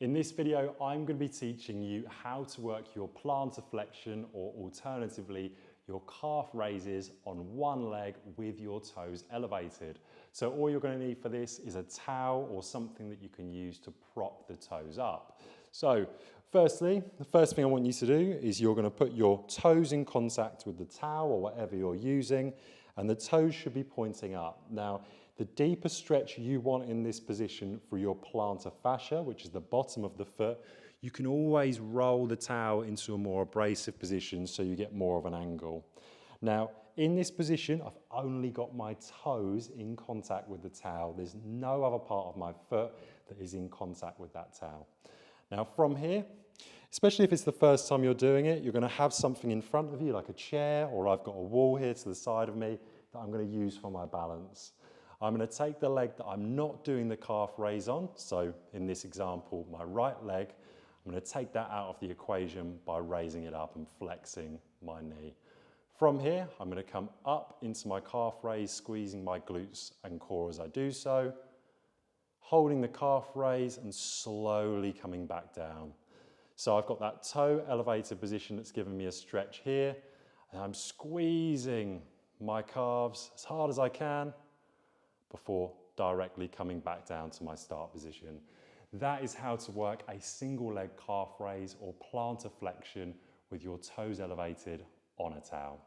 In this video, I'm going to be teaching you how to work your plantar flexion, or alternatively, your calf raises on one leg with your toes elevated. So all you're going to need for this is a towel or something that you can use to prop the toes up. So firstly, the first thing I want you to do is you're going to put your toes in contact with the towel or whatever you're using, and the toes should be pointing up. Now, the deeper stretch you want in this position for your plantar fascia, which is the bottom of the foot, you can always roll the towel into a more abrasive position so you get more of an angle. Now, in this position, I've only got my toes in contact with the towel. There's no other part of my foot that is in contact with that towel. Now, from here, especially if it's the first time you're doing it, you're going to have something in front of you, like a chair, or I've got a wall here to the side of me that I'm going to use for my balance. I'm going to take the leg that I'm not doing the calf raise on, so in this example, my right leg, I'm going to take that out of the equation by raising it up and flexing my knee. From here, I'm going to come up into my calf raise, squeezing my glutes and core as I do so, holding the calf raise and slowly coming back down. So I've got that toe elevated position that's giving me a stretch here, and I'm squeezing my calves as hard as I can before directly coming back down to my start position. That is how to work a single leg calf raise or plantar flexion with your toes elevated on a towel.